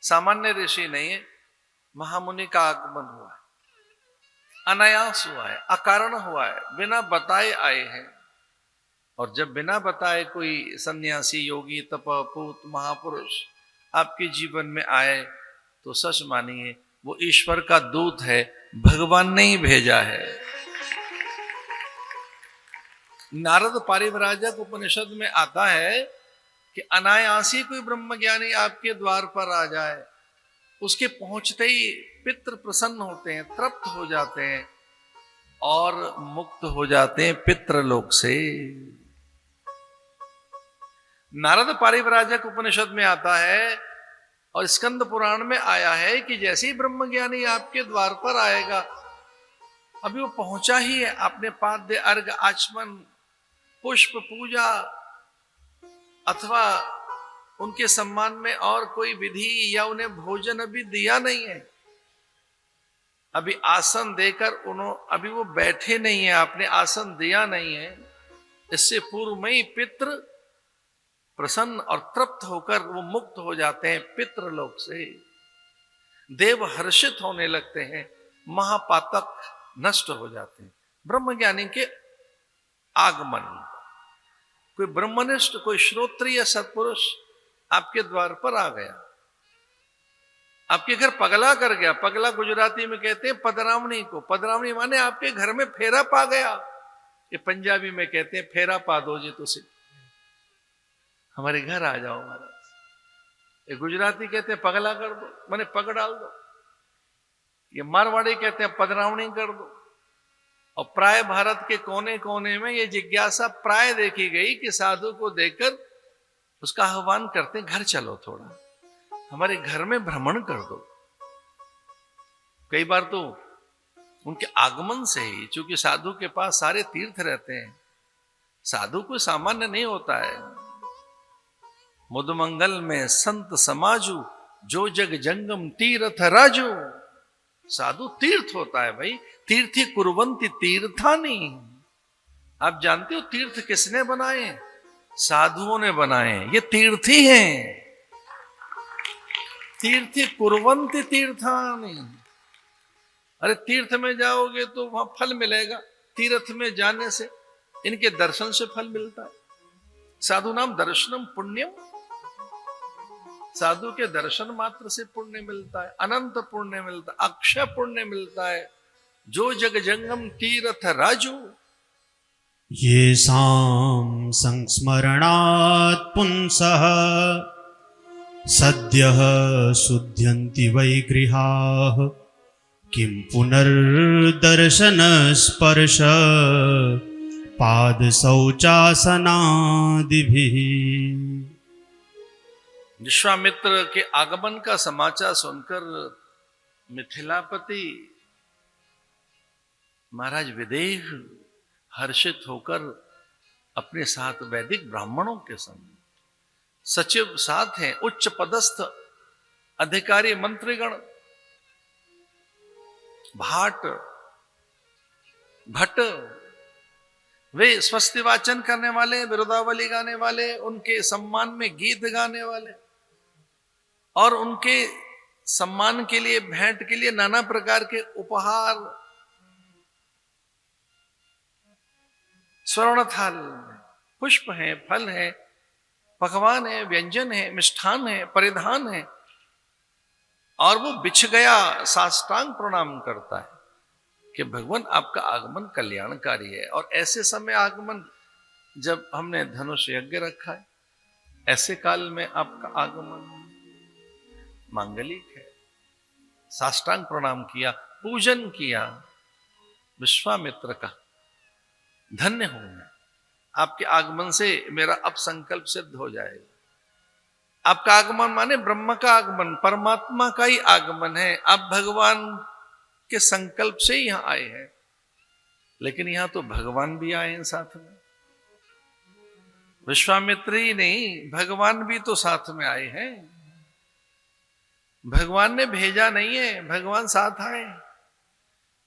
सामान्य ऋषि नहीं है, महामुनि का आगमन हुआ है, अनायास हुआ है, अकारण हुआ है, बिना बताए आए हैं। और जब बिना बताए कोई सन्यासी, योगी, तपपूत, महापुरुष आपके जीवन में आए तो सच मानिए वो ईश्वर का दूत है, भगवान ने ही भेजा है। नारद पारिव्राजक उपनिषद में आता है कि अनायासी कोई ब्रह्मज्ञानी आपके द्वार पर आ जाए, उसके पहुंचते ही पितृ प्रसन्न होते हैं, तृप्त हो जाते हैं और मुक्त हो जाते हैं पितृलोक से। नारद पारिव्राजक उपनिषद में आता है और स्कंद पुराण में आया है कि जैसे ही ब्रह्मज्ञानी आपके द्वार पर आएगा, अभी वो पहुंचा ही है, आपने पाद्य, अर्घ, आचमन, पुष्प, पूजा अथवा उनके सम्मान में और कोई विधि या उन्हें भोजन अभी दिया नहीं है, अभी आसन देकर अभी वो बैठे नहीं है, आपने आसन दिया नहीं है, इससे पूर्व में ही पितृ प्रसन्न और तृप्त होकर वो मुक्त हो जाते हैं पितृलोक से। देव हर्षित होने लगते हैं, महापातक नष्ट हो जाते हैं ब्रह्मज्ञानी के आगमन। कोई ब्रह्मनिष्ठ, कोई श्रोत्रिय सत्पुरुष आपके द्वार पर आ गया, आपके घर पगला कर गया। पगला गुजराती में कहते हैं पदरावणी को। पदरावणी माने आपके घर में फेरा पा गया। ये पंजाबी में कहते हैं फेरा पा दो जी, तुसी हमारे घर आ जाओ महाराज। ये गुजराती कहते हैं पगला कर दो, माने पग डाल दो। ये मारवाड़ी कहते हैं पदरावणी कर दो। और प्राय भारत के कोने कोने में ये जिज्ञासा प्राय देखी गई कि साधु को देखकर उसका आह्वान करते हैं, घर चलो, थोड़ा हमारे घर में भ्रमण कर दो। कई बार तो उनके आगमन से ही, चूंकि साधु के पास सारे तीर्थ रहते हैं, साधु कोई सामान्य नहीं होता है। मुदमंगल में संत समाजू, जो जग जंगम तीर्थ राजू। साधु तीर्थ होता है भाई, तीर्थी कुर्वंती तीर्थानी। आप जानते हो तीर्थ किसने बनाए? साधुओं ने बनाए। ये तीर्थी हैं। तीर्थी कुर्वंती तीर्थानी। अरे तीर्थ में जाओगे तो वहां फल मिलेगा, तीर्थ में जाने से, इनके दर्शन से फल मिलता है। साधु नाम दर्शनम पुण्यम। साधु के दर्शन मात्र से पुण्य मिलता है, अनंत पुण्य मिलता है, अक्षय पुण्य मिलता है। जो जग जंगम तीर्थ राजू। ये साम संस्मरणात् पुंसः सद्यः शुद्ध्यन्ति वै गृहाः किं पुनर्दर्शन स्पर्श पाद शौचासनादिभिः। विश्वामित्र के आगमन का समाचार सुनकर मिथिलापति महाराज विदेह हर्षित होकर अपने साथ वैदिक ब्राह्मणों के संग, सचिव साथ हैं, उच्च पदस्थ अधिकारी, मंत्रीगण, भाट भट्ट, वे स्वस्ति वाचन करने वाले, विरुदावली गाने वाले, उनके सम्मान में गीत गाने वाले और उनके सम्मान के लिए, भेंट के लिए नाना प्रकार के उपहार, स्वर्ण थाल, पुष्प हैं, फल हैं, पकवान है, व्यंजन है, मिष्ठान है, परिधान है। और वो बिछ गया साष्टांग प्रणाम करता है कि भगवान आपका आगमन कल्याणकारी है। और ऐसे समय आगमन, जब हमने धनुष यज्ञ रखा है, ऐसे काल में आपका आगमन मांगलिक है। साष्टांग प्रणाम किया, पूजन किया विश्वामित्र का। धन्य हूं मैं, आपके आगमन से मेरा अब संकल्प सिद्ध हो जाएगा। आपका आगमन माने ब्रह्म का आगमन, परमात्मा का ही आगमन है। आप भगवान के संकल्प से ही यहां आए हैं, लेकिन यहां तो भगवान भी आए हैं साथ में। विश्वामित्र ही नहीं, भगवान भी तो साथ में आए हैं। भगवान ने भेजा नहीं है, भगवान साथ आए।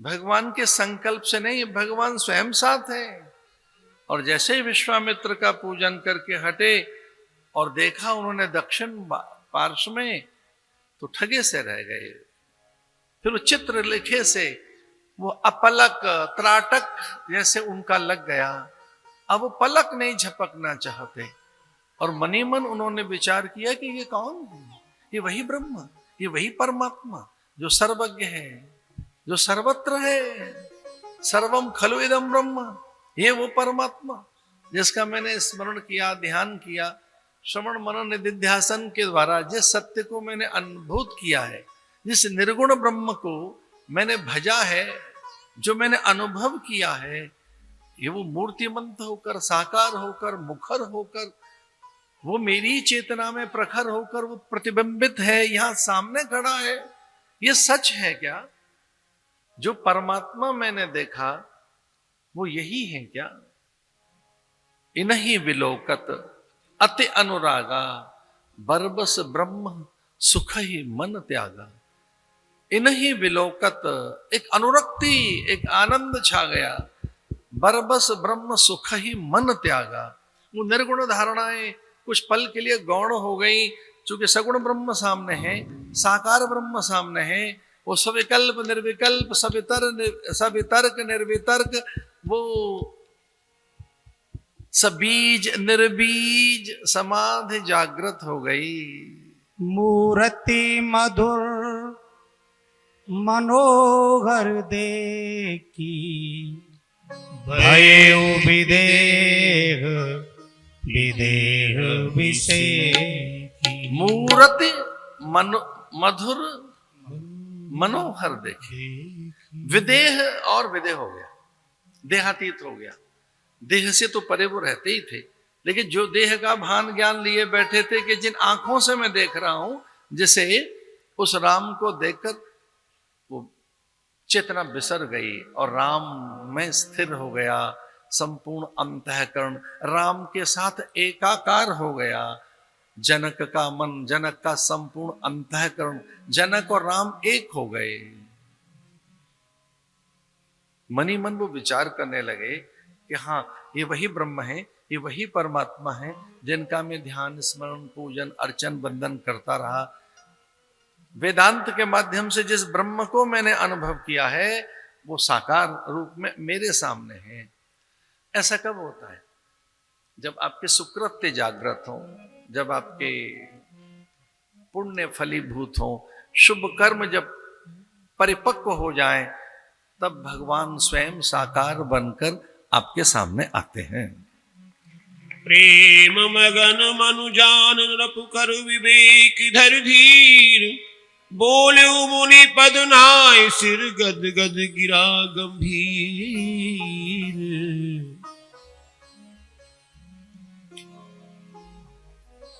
भगवान के संकल्प से नहीं, भगवान स्वयं साथ है। और जैसे ही विश्वामित्र का पूजन करके हटे और देखा उन्होंने दक्षिण पार्श्व में, तो ठगे से रह गए। फिर वो चित्र लिखे से वो अपलक त्राटक जैसे उनका लग गया। अब वो पलक नहीं झपकना चाहते और मनी मन उन्होंने विचार किया कि ये कौन है? ये वही ब्रह्म, ये वही परमात्मा जो सर्वज्ञ है, जो सर्वत्र है। सर्वम खलु इदम ब्रह्म, ये वो परमात्मा जिसका मैंने स्मरण किया, ध्यान किया, श्रवण मनन निधिध्यासन के द्वारा जिस सत्य को मैंने अनुभूत किया है, जिस निर्गुण ब्रह्म को मैंने भजा है, जो मैंने अनुभव किया है, ये वो मूर्तिमंत होकर, साकार होकर, मुखर होकर, वो मेरी चेतना में प्रखर होकर वो प्रतिबिंबित है, यहां सामने खड़ा है। ये सच है क्या? जो परमात्मा मैंने देखा वो यही है क्या? इन्हीं विलोकत अति अनुरागा, बरबस ब्रह्म सुख ही मन त्यागा। इन्हीं विलोकत, एक अनुरक्ति, एक आनंद छा गया। बरबस ब्रह्म सुख ही मन त्यागा। वो निर्गुण धारणाएं कुछ पल के लिए गौण हो गई, चूंकि सगुण ब्रह्म सामने है, साकार ब्रह्म सामने है। वो सविकल्प निर्विकल्प, सवितर्क निर्वितर्क, वो सबीज निर्बीज समाधि जागृत हो गई। मूर्ति मधुर मनोहर देखी, भयो विदेह विदेह विषेकी। मूर्ति मधुर मनोहर देखे, विदेह और विदेह हो गया, देहातीत हो गया। देह से तो परे वो रहते ही थे, लेकिन जो देह का भान ज्ञान लिए बैठे थे कि जिन आंखों से मैं देख रहा हूं, जिसे उस राम को देखकर वो चेतना बिसर गई और राम में स्थिर हो गया। संपूर्ण अंतःकरण राम के साथ एकाकार हो गया। जनक का मन, जनक का संपूर्ण अंतःकरण, जनक और राम एक हो गए। मनी मन वो विचार करने लगे कि हाँ, ये वही ब्रह्म है, ये वही परमात्मा है जिनका मैं ध्यान, स्मरण, पूजन, अर्चन, वंदन करता रहा। वेदांत के माध्यम से जिस ब्रह्म को मैंने अनुभव किया है वो साकार रूप में मेरे सामने है। ऐसा कब होता है? जब आपके सुकृत्य जागृत हो, जब आपके पुण्य फलीभूत हो, शुभ कर्म जब परिपक्व हो जाएं, तब भगवान स्वयं साकार बनकर आपके सामने आते हैं। प्रेम मगन मनुजान नृप कर विवेक धर धीर, बोले मुनि पद नाय सिर गद गद गिरा गंभीर।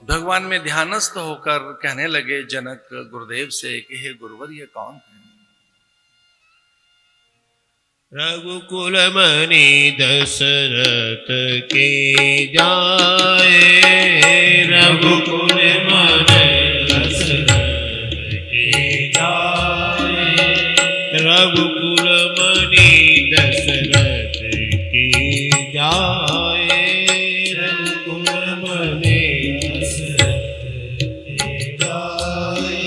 भगवान में ध्यानस्थ होकर कहने लगे जनक गुरुदेव से कि हे गुरुवर, ये कौन है? रघुकुल मणि दशरथ के जाए, रघुकुल मणि दशरथ के जाए, रघुकुल मणि दशरथ के जाए, रघुकुल मणि दशरथ के जाए।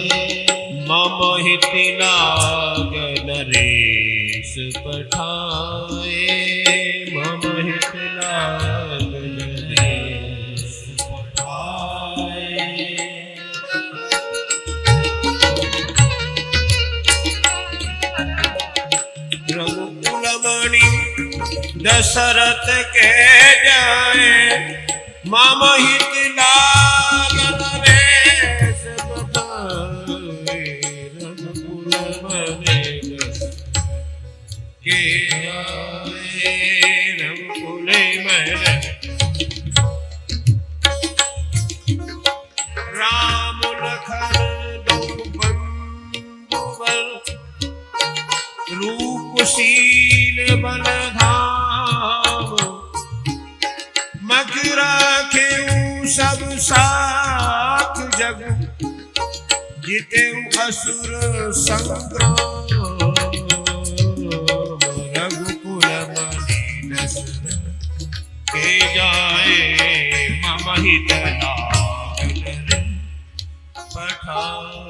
मम हिति लागन नरेश पठाए, मम हित लागन नरेश पठाए। रघुकुल मणि दशरथ के जाए, मम हित लागन नरेश पठाए। रघुकुल मणि के आए, रघुकुल मणि। राम लखन दो बंधुवर, रूपशील बल धाम। मग राखेऊ सब साथ जग, जितेऊ असुर संग्राम। रघुकुल मणि दशरथ के जाए, मम हित लागन पठाए।